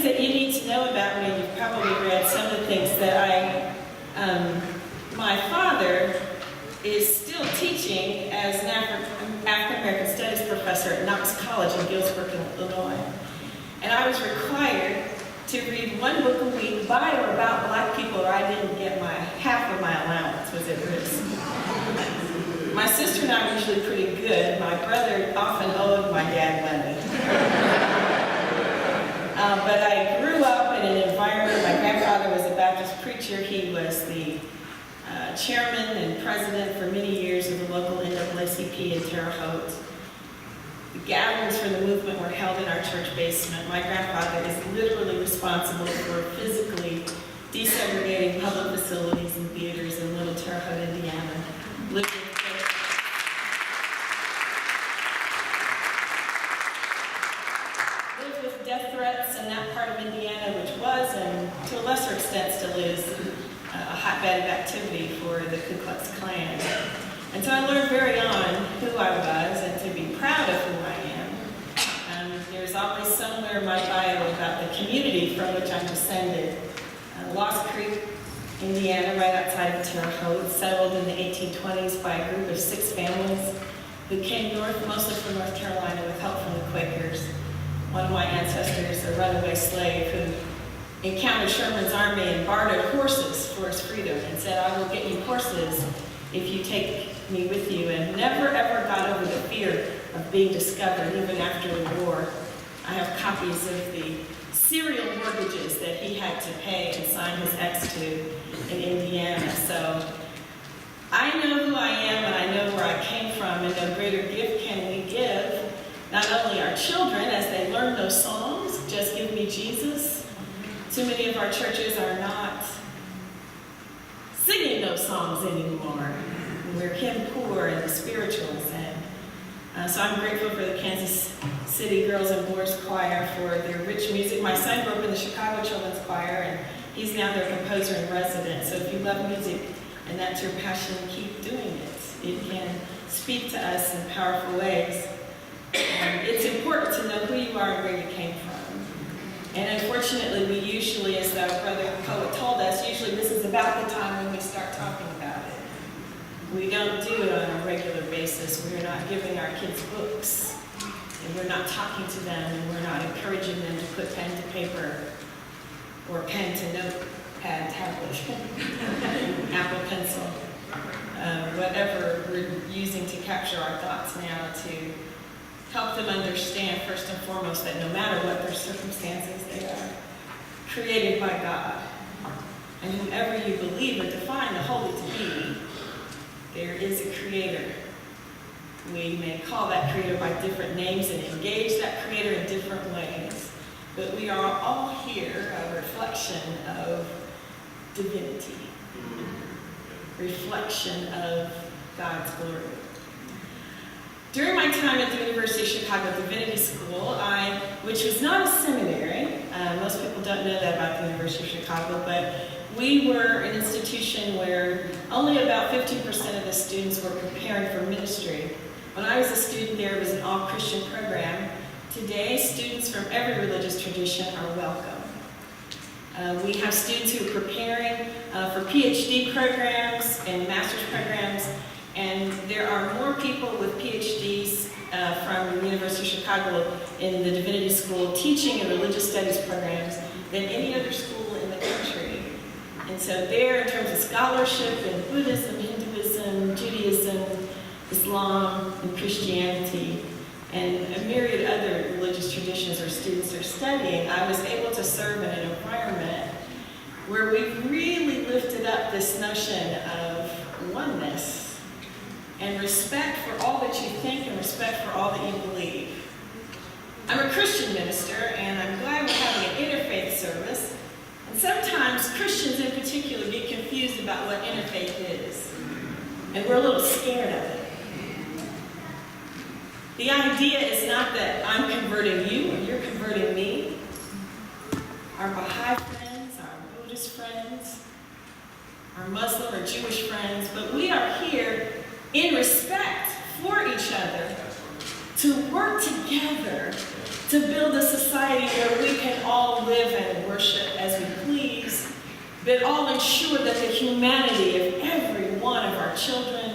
things that you need to know about me, you've probably read some of the things that my father is still teaching as an African-American Studies professor at Knox College in Galesburg, Illinois. And I was required to read one book a week by or about black people, or I didn't get half of my allowance was at risk. My sister and I were usually pretty good. My brother often owed my dad money. But I grew up in an environment, my grandfather was a Baptist preacher. He was the chairman and president for many years of the local NAACP in Terre Haute. The gatherings for the movement were held in our church basement. My grandfather is literally responsible for physically desegregating public facilities and theaters in Little Terre Haute, Indiana. Lived with death threats in that part of Indiana, which was, and to a lesser extent still is, a hotbed of activity for the Ku Klux Klan. And so I learned very on who I was and to be proud of who I am. There's always somewhere in my bio about the community from which I'm descended. Lost Creek, Indiana, right outside of Terre Haute, settled in the 1820s by a group of 6 families who came north, mostly from North Carolina, with help from the Quakers. One of my ancestors, a runaway slave who encountered Sherman's army and bartered horses for his freedom and said, "I will get you horses if you take me with you," and never ever got over the fear of being discovered, even after the war. I have copies of the serial mortgages that he had to pay and sign his ex to in Indiana. So I know who I am and I know where I came from, and no greater gift can we give not only our children as they learn those songs, "Just Give Me Jesus." Too many of our churches are not singing those songs anymore. We're hymn poor in the spirituals. And so I'm grateful for the Kansas City Girls and Boys Choir for their rich music. My son grew up in the Chicago Children's Choir, and he's now their composer in residence. So if you love music and that's your passion, keep doing it. It can speak to us in powerful ways. It's important to know who you are and where you came from. And unfortunately, we usually, as our brother poet told us, usually this is about the time when we start talking about it. We don't do it on a regular basis. We're not giving our kids books, and we're not talking to them, and we're not encouraging them to put pen to paper or pen to notepad, tablet, Apple Pencil, whatever we're using to capture our thoughts now to help them understand, first and foremost, that no matter what their circumstances, they are created by God. And whoever you believe or define the holy to be, there is a creator. We may call that creator by different names and engage that creator in different ways. But we are all here a reflection of divinity, reflection of God's glory. During my time at the University of Chicago Divinity School, which was not a seminary, most people don't know that about the University of Chicago, but we were an institution where only about 15% of the students were preparing for ministry. When I was a student there, it was an all-Christian program. Today, students from every religious tradition are welcome. We have students who are preparing for PhD programs and master's programs, and there are more people with PhDs from the University of Chicago in the Divinity School teaching in religious studies programs than any other school in the country. And so there, in terms of scholarship in Buddhism, Hinduism, Judaism, Islam, and Christianity, and a myriad other religious traditions where students are studying, I was able to serve in an environment where we really lifted up this notion of oneness and respect for all that you think and respect for all that you believe. I'm a Christian minister, and I'm glad we're having an interfaith service. And sometimes Christians in particular get confused about what interfaith is, and we're a little scared of it. The idea is not that I'm converting you or you're converting me. Our Baha'i friends, our Buddhist friends, our Muslim or Jewish friends, but we are here in respect for each other to work together to build a society where we can all live ensure that the humanity of every one of our children,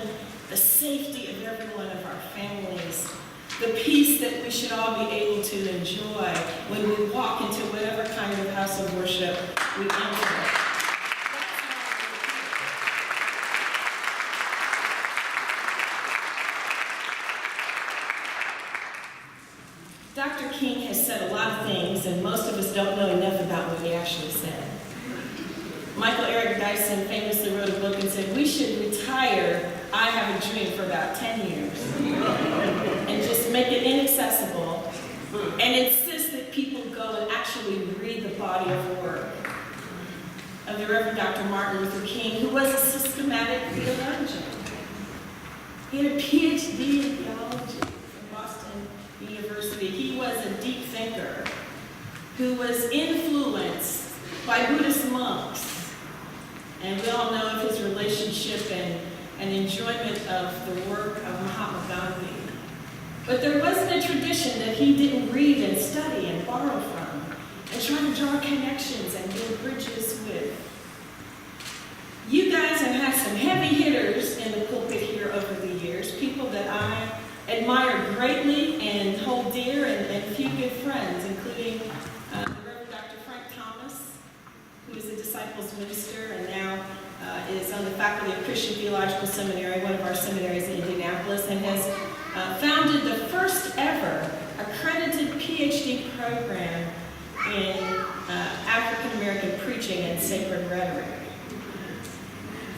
the safety of every one of our families, the peace that we should all be able to enjoy when we walk into whatever kind of house of worship we enter. Dr. King has said a lot of things, and most of us don't know enough about what he actually said. Michael Eric Dyson famously wrote a book and said, we should retire I Have a Dream for about 10 years and just make it inaccessible and insist that people go and actually read the body of work of the Reverend Dr. Martin Luther King, who was a systematic theologian. He had a PhD in theology from Boston University. He was a deep thinker who was influenced by Buddhist monks. And we all know of his relationship and enjoyment of the work of Mahatma Gandhi. But there wasn't a tradition that he didn't read and study and borrow from and try to draw connections and build bridges with. You guys have had some heavy hitters in the pulpit here over the years, people that I admire greatly and hold dear, and a few good friends, including the Reverend Dr. Frank Thomas, who is a disciples minister and now is on the faculty of Christian Theological Seminary, one of our seminaries in Indianapolis, and has founded the first ever accredited PhD program in African American preaching and sacred rhetoric.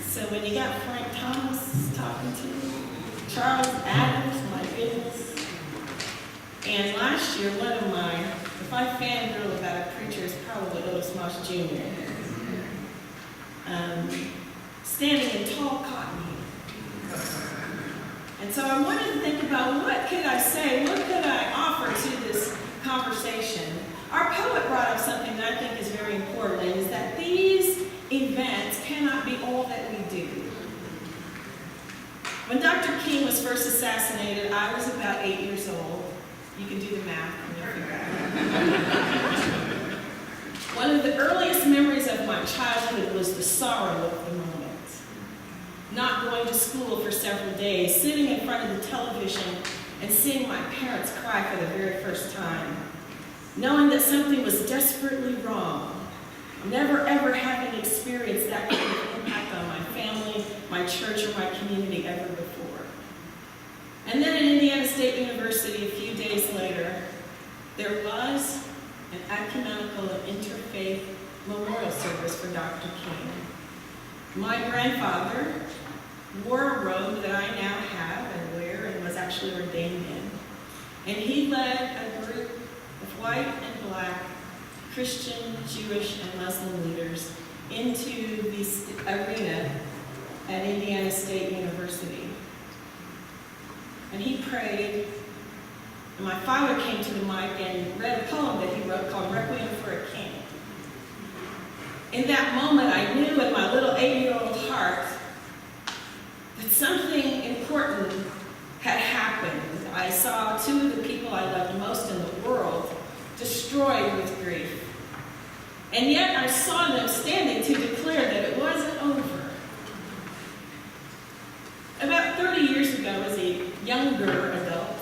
So when you got Frank Thomas talking to you, Charles Adams, my goodness. And last year, one of my, if I fangirl about a preacher, it's probably Otis Moss Jr. Standing in tall cotton heels. And so I wanted to think about what could I say, what could I offer to this conversation. Our poet brought up something that I think is very important, and is that these events cannot be all that we do. When Dr. King was first assassinated, I was about 8 years old. You can do the math and you'll figure it out. One of the earliest memories of my childhood was the sorrow of the moment. Not going to school for several days, sitting in front of the television and seeing my parents cry for the very first time. Knowing that something was desperately wrong. Never ever having experienced that kind of impact on my family, my church, or my community ever before. And then at Indiana State University, a few days later, there was an ecumenical and interfaith memorial service for Dr. King. My grandfather wore a robe that I now have and wear and was actually ordained in. And he led a group of white and black Christian, Jewish, and Muslim leaders into the arena at Indiana State University. And he prayed, and my father came to the mic and read a poem that he wrote called Requiem for a King. In that moment, I knew in my little 8-year-old heart that something important had happened. I saw two of the people I loved most in the world destroyed with grief. And yet I saw them standing to declare that it wasn't over. About 30 years ago, as a younger adult,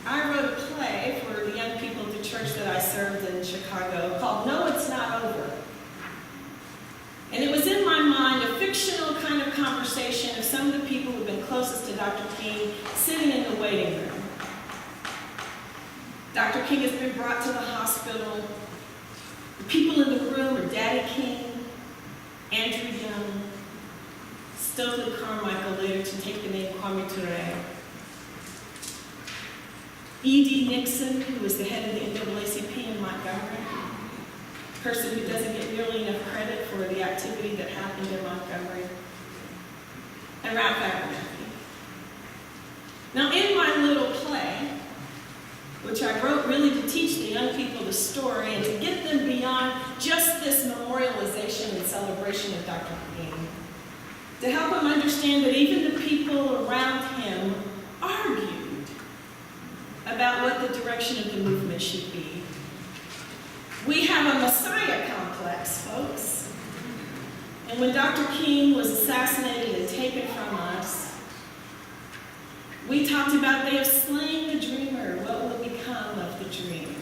I wrote a play for the young people at the church that I served in Chicago called No, It's Not Over. And it was in my mind a fictional kind of conversation of some of the people who had been closest to Dr. King sitting in the waiting room. Dr. King has been brought to the hospital. The people in the room are Daddy King, Andrew Young, Stokely Carmichael, later to take the name Kwame Ture, E.D. Nixon, who was the head of the NAACP in Montgomery, a person who doesn't get nearly enough credit for the activity that happened in Montgomery, and Ralph Abernathy. Now, in my little play, which I wrote really to teach the young people the story and to get them beyond just this memorialization and celebration of Dr. King, to help them understand that even the people around him argued about what the direction of the movement should be. We have a Messiah complex, folks. And when Dr. King was assassinated and taken from us, we talked about they have slain the dreamer. What will become of the dream?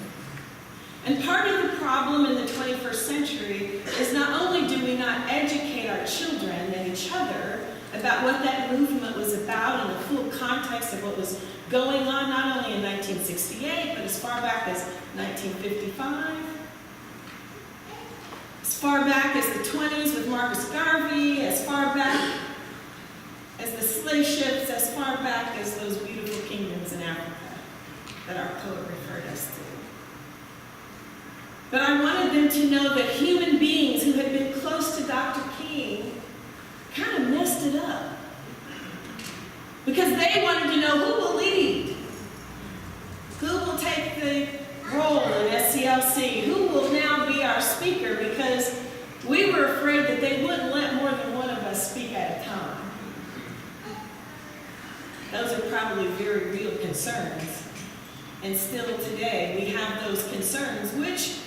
And part of the problem in the 21st century is not only do we not educate our children and each other about what that movement was about and the full context of what was going on, not only in 1968, but as far back as 1955, as far back as the 20s with Marcus Garvey, as far back as the slave ships, as far back as those beautiful kingdoms in Africa that our poet referred us to. But I wanted them to know that human beings who had been close to Dr. King kind of messed it up. Because they wanted to know who will lead, who will take the role in SCLC, who will now be our speaker, because we were afraid that they wouldn't let more than one of us speak at a time. Those are probably very real concerns. And still today, we have those concerns. Which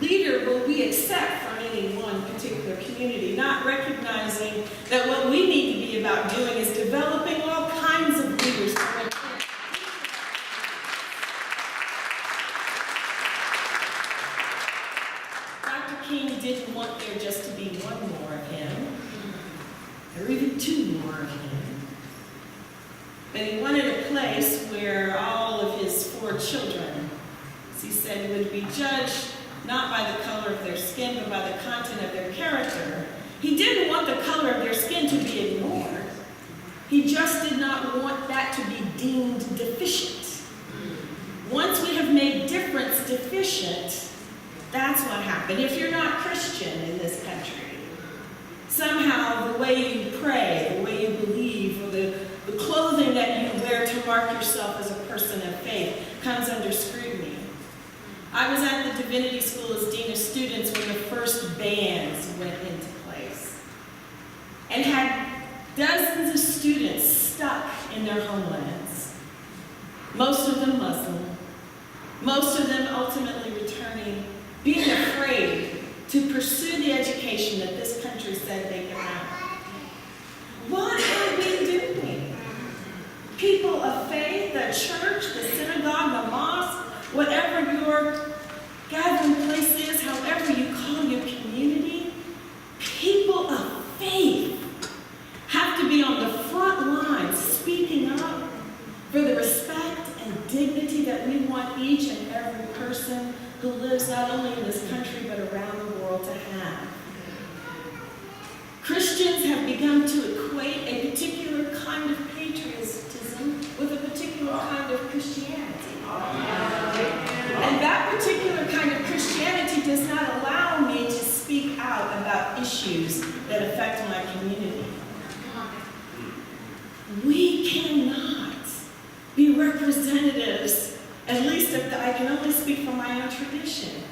leader will we accept from any one particular community, not recognizing that what we need to be about doing is developing all kinds of leaders. Dr. King didn't want there just to be one more of him, or even two more of him. But he wanted a place where all of his 4 children, as he said, would be judged not by the color of their skin, but by the content of their character. He didn't want the color of their skin to be ignored. He just did not want that to be deemed deficient. Once we have made difference deficient, that's what happened. If you're not Christian in this country, somehow the way you pray, the way you believe, or the clothing that you wear to mark yourself as a person of faith comes under scrutiny. I was at the Divinity School as Dean of Students when the first bans went into place and had dozens of students stuck in their homelands, most of them Muslim, most of them ultimately returning, being afraid to pursue the education that this country said they could have. What are we doing? People of faith, the church, the synagogue, the mosque, whatever your gathering place is, however you call your community, people of faith have to be on the front lines speaking up for the respect and dignity that we want each and every person who lives not only in this country but around the world to have. Christians have begun to equate a particular kind of patriotism with a particular kind of Christianity. And that particular kind of Christianity does not allow me to speak out about issues that affect my community. We cannot be representatives, at least if I can only speak for my own tradition.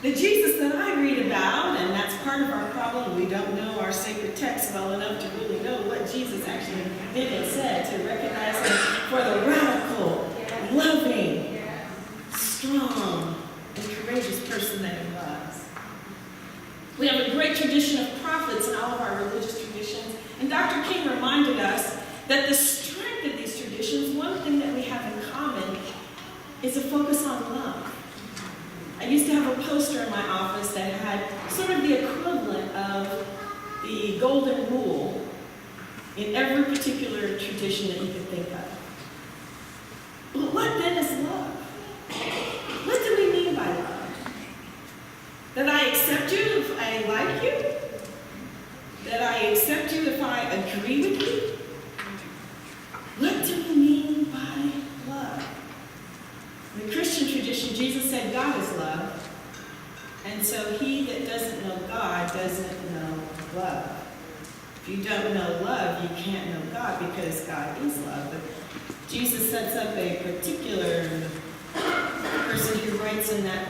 The Jesus that I read about, and that's part of our problem, we don't know our sacred text well enough to really know what Jesus actually did and said, to recognize him for the radical, loving, strong, and courageous person that he was. We have a great tradition of prophets in all of our religious traditions, and Dr. King reminded us that the strength of these traditions, one thing that we have in common, is a focus on love. I used to have a poster in my office that had sort of the equivalent of the golden rule in every particular tradition that you could think of. But what then is love? What do we mean by love? That I accept you if I like you? That I accept you if I agree with you? What do we mean by love? In the Christian tradition, Jesus said God is love. And so he that doesn't know God doesn't know love. If you don't know love, you can't know God because God is love. But Jesus sets up a particular person who writes in that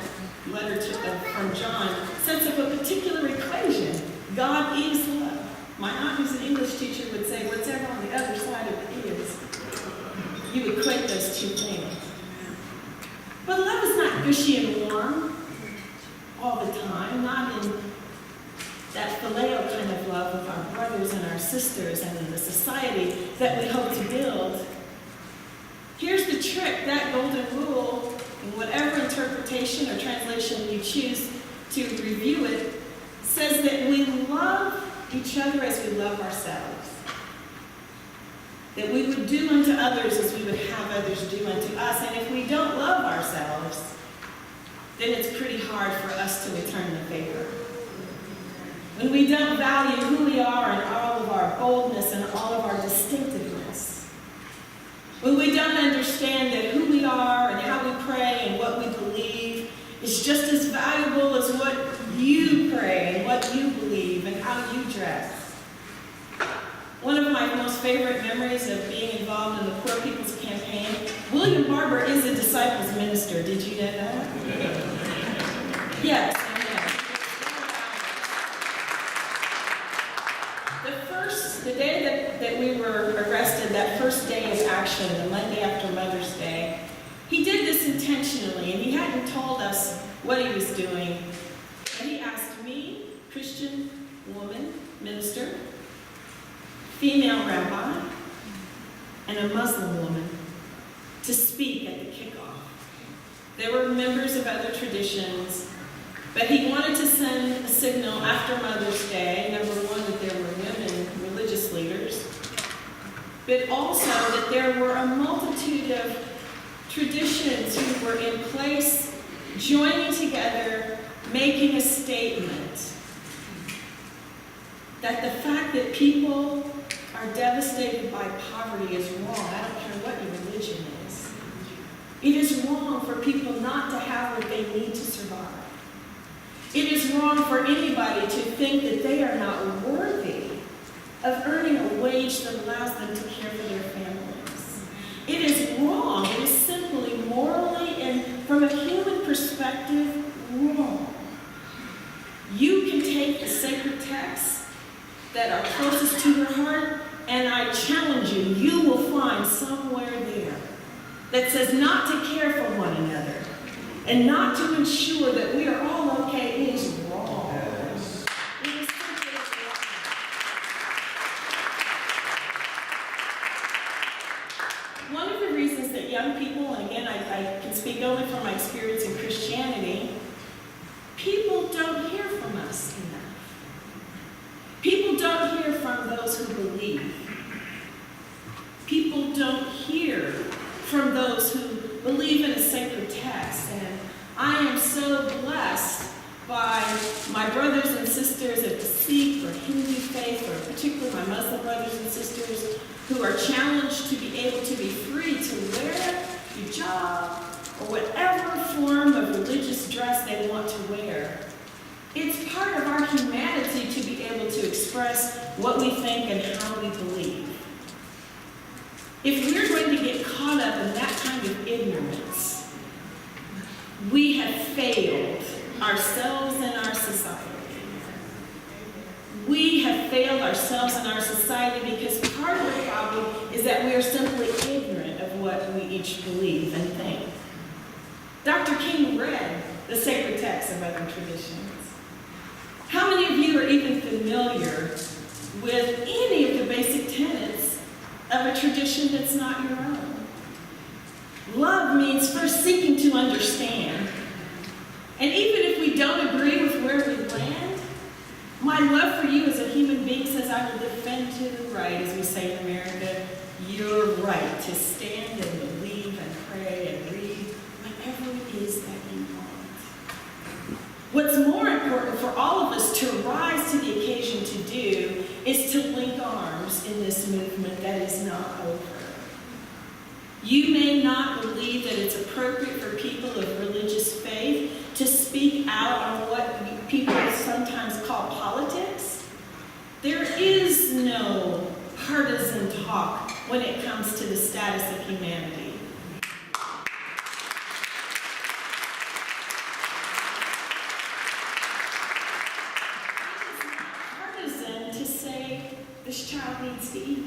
letter from John, sets up a particular equation. God is love. My aunt, who's an English teacher, would say, whatever on the other side of it is, you equate those two things. But love is not gushy and warm all the time, not in that phileo our sisters and in the society that we hope to build. Here's the trick: that golden rule, in whatever interpretation or translation you choose to review it, says that we love each other as we love ourselves. That we would do unto others as we would have others do unto us. And if we don't love ourselves, then it's pretty hard for us to return the favor. When we don't value who we are and all of our boldness and all of our distinctiveness. When we don't understand that who we are and how we pray and what we believe is just as valuable as what you pray and what you believe and how you dress. One of my most favorite memories of being involved in the Poor People's Campaign, William Barber is a disciples minister. Did you know that? Yes. The day that we were arrested, that first day of action, the Monday after Mother's Day, he did this intentionally, and he hadn't told us what he was doing. And he asked me, Christian woman, minister, female rabbi, and a Muslim woman, to speak at the kickoff. There were members of other traditions, but he wanted to send a signal after Mother's Day, number one, that there were women religious leaders, but also that there were a multitude of traditions who were in place, joining together, making a statement that the fact that people are devastated by poverty is wrong. I don't care what your religion is. It is wrong for people not to have what they need to survive. It is wrong for anybody to think that they are not worthy of earning a wage that allows them to care for their families. It is wrong. It is simply morally and from a human perspective wrong. You can take the sacred texts that are closest to your heart, and I challenge you, you will find somewhere there that says not to care for one another and not to ensure that we are all okay. It is wrong. Yes. It is simply wrong. One of the reasons that young people, and again, I can speak only from my experience in Christianity, people don't hear from us enough. People don't hear from those who believe. People don't hear from those who believe in a sacred text. And I am so blessed by my brothers and sisters of the Sikh or Hindu faith, or particularly my Muslim brothers and sisters, who are challenged to be able to be free to wear hijab or whatever form of religious dress they want to wear. It's part of our humanity to be able to express what we think and how we believe. If we're going to get caught up in that kind of ignorance, we have failed ourselves and our society. We have failed ourselves and our society because part of the problem is that we are simply ignorant of what we each believe and think. Dr. King read the sacred texts of other traditions. How many of you are even familiar with any of the basic tenets of a tradition that's not your own? Love means first seeking to understand. And even if we don't agree with where we land, my love for you as a human being says I will defend to the right, as we say in America, your right to stand and believe and pray and read whatever it is that you want. What's more important for all of us to rise to the occasion to do is to link arms in this movement that is not over. You may not believe that it's appropriate for people of religious faith to speak out on what people sometimes call politics. There is no partisan talk when it comes to the status of humanity. It's not partisan to say this child needs to eat.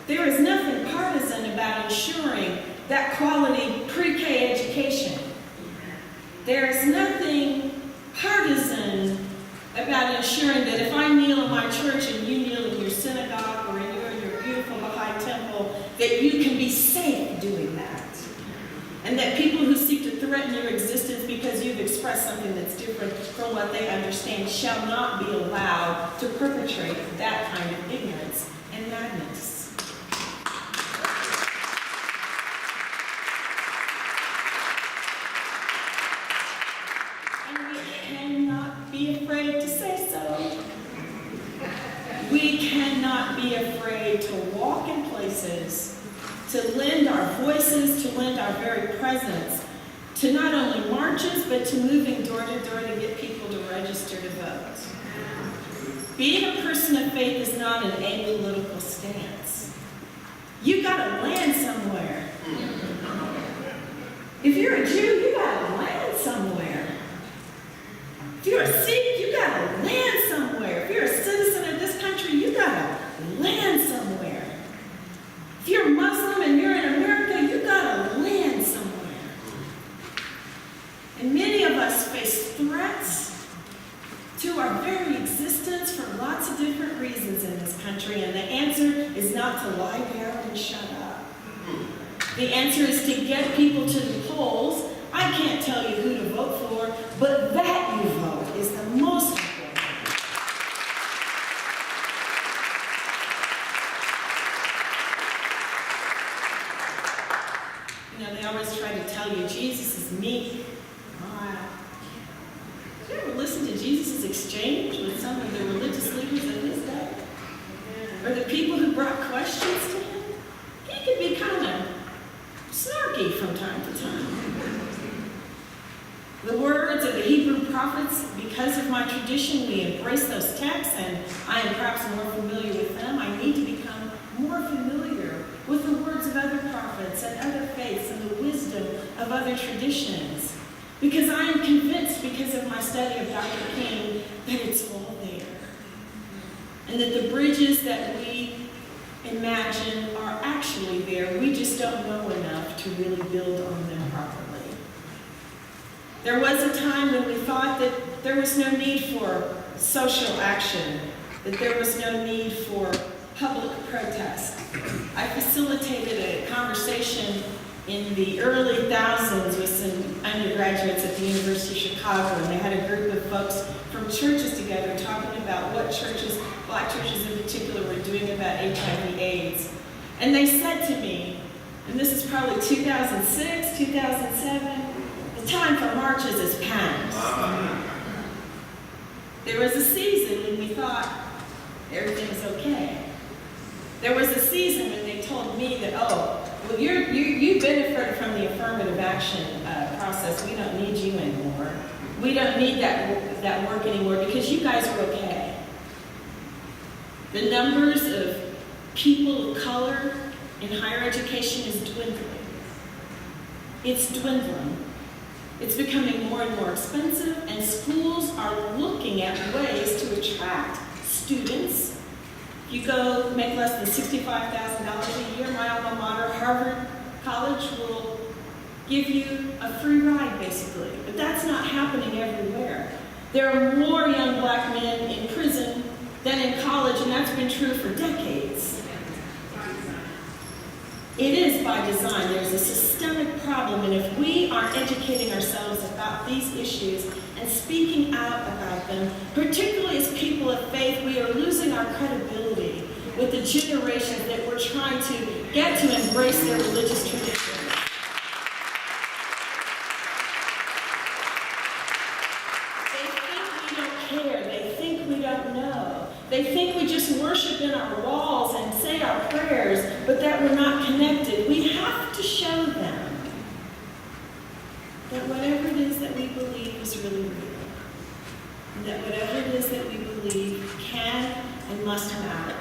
There is nothing partisan about ensuring that quality pre-K education. There is nothing partisan about ensuring that if I kneel in my church and you kneel in your synagogue or in your beautiful Baha'i temple, that you can be safe doing that. And that people who seek to threaten your existence because you've expressed something that's different from what they understand shall not be allowed to perpetrate that kind of ignorance and madness. And we cannot be afraid to say so. We cannot be afraid to walk in places, to lend our voices, to lend our very presence, to not only marches, but to moving door to door to get people to register to vote. Being a person of faith is not an apolitical stance. You gotta land somewhere. If you're a Jew, you gotta land somewhere. If you're a Sikh, you gotta land somewhere. If you're a citizen of this country, you gotta land somewhere. If you're Muslim and you're in America, you gotta land somewhere. And many of us face threats to our very existence for lots of different reasons in this country, and the answer is not to lie down and shut up. The answer is to get people to the polls. I can't tell you who to vote for, but that you vote is the most important. You know, they always try to tell you Jesus is meek. Did you ever listen to Jesus' exchange with some of the religious leaders of his day? Or the people who brought questions to him? He could be kind of snarky from time to time. The words of the Hebrew prophets, because of my tradition, we embrace those texts, and I am perhaps more familiar with them. I need to become more familiar with the words of other prophets and other faiths and the wisdom of other traditions. Because I am convinced, because of my study of Dr. King, that it's all there. And that the bridges that we imagine are actually there. We just don't know enough to really build on them properly. There was a time when we thought that there was no need for social action, that there was no need for public protest. I facilitated a conversation in the early thousands with some undergraduates at the University of Chicago, and they had a group of folks from churches together talking about what churches, black churches in particular, were doing about HIV/AIDS. And they said to me, and this is probably 2006, 2007, the time for marches is past. There was a season when we thought everything's okay. There was a season when they told me that, oh, well, you benefited from the affirmative action process. We don't need you anymore. We don't need that work anymore because you guys are okay. The numbers of people of color in higher education is dwindling. It's dwindling. It's becoming more and more expensive, and schools are looking at ways to attract students. You go make less than $65,000 a year, my alma mater, Harvard College, will give you a free ride, basically. But that's not happening everywhere. There are more young black men in prison than in college, and that's been true for decades. It is by design. There's a systemic problem, and if we aren't educating ourselves about these issues and speaking out about them, particularly as people of faith, we are losing our credibility with the generations that we're trying to get to embrace their religious traditions. They think we don't care. They think we don't know. They think we just worship in our walls and say our prayers, but that we're not connected. We have to show them that whatever it is that we believe is really real. And that whatever it is that we believe can and must matter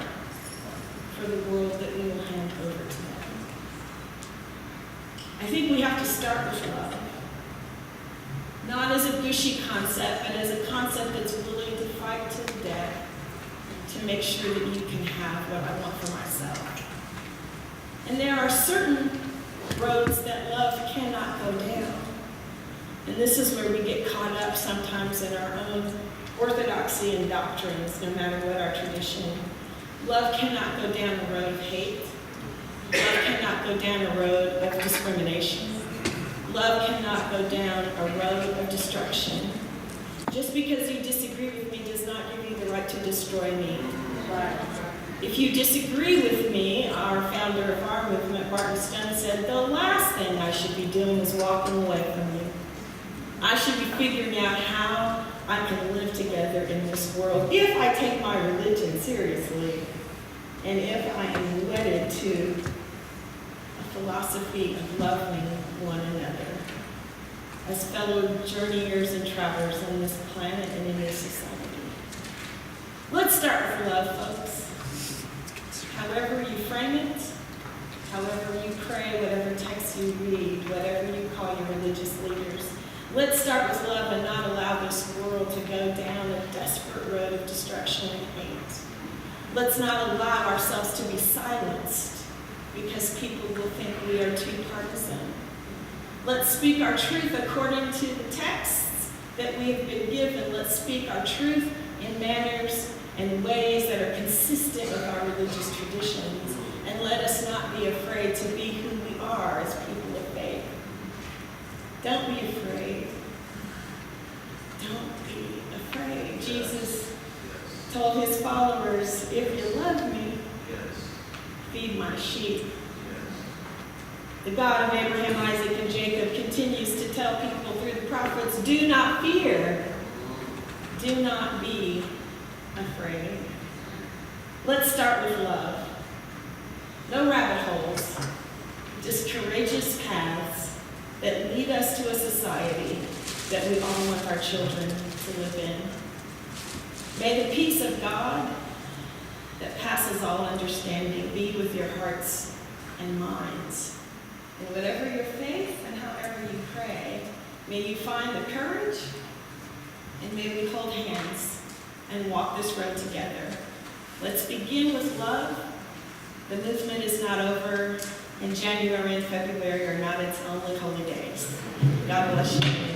for the world that we will hand over to them. I think we have to start with love. Not as a gushy concept, but as a concept that's willing to fight to the death to make sure that you can have what I want for myself. And there are certain roads that love cannot go down. And this is where we get caught up sometimes in our own orthodoxy in doctrines, no matter what our tradition. Love cannot go down the road of hate. Love cannot go down a road of discrimination. Love cannot go down a road of destruction. Just because you disagree with me does not give you the right to destroy me. If you disagree with me, our founder of our movement, Barton Stone, said, the last thing I should be doing is walking away from you. I should be figuring out how I can live together in this world if I take my religion seriously and if I am wedded to a philosophy of loving one another as fellow journeyers and travelers on this planet and in this society. Let's start with love, folks. However you frame it, however you pray, whatever text you read, whatever you call your religious leaders, let's start with love and not allow this world to go down a desperate road of destruction and hate. Let's not allow ourselves to be silenced because people will think we are too partisan. Let's speak our truth according to the texts that we have been given. Let's speak our truth in manners and ways that are consistent with our religious traditions. And let us not be afraid to be who we are as people of faith. Don't be afraid. Don't be afraid. Jesus told his followers, if you love me, feed my sheep. The God of Abraham, Isaac, and Jacob continues to tell people through the prophets, do not fear. Do not be afraid. Let's start with love. No rabbit holes, just courageous paths that lead us to a society that we all want our children to live in. May the peace of God that passes all understanding be with your hearts and minds. And whatever your faith and however you pray, may you find the courage and may we hold hands and walk this road together. Let's begin with love. The movement is not over, and January and February are not its only holy days. God bless you.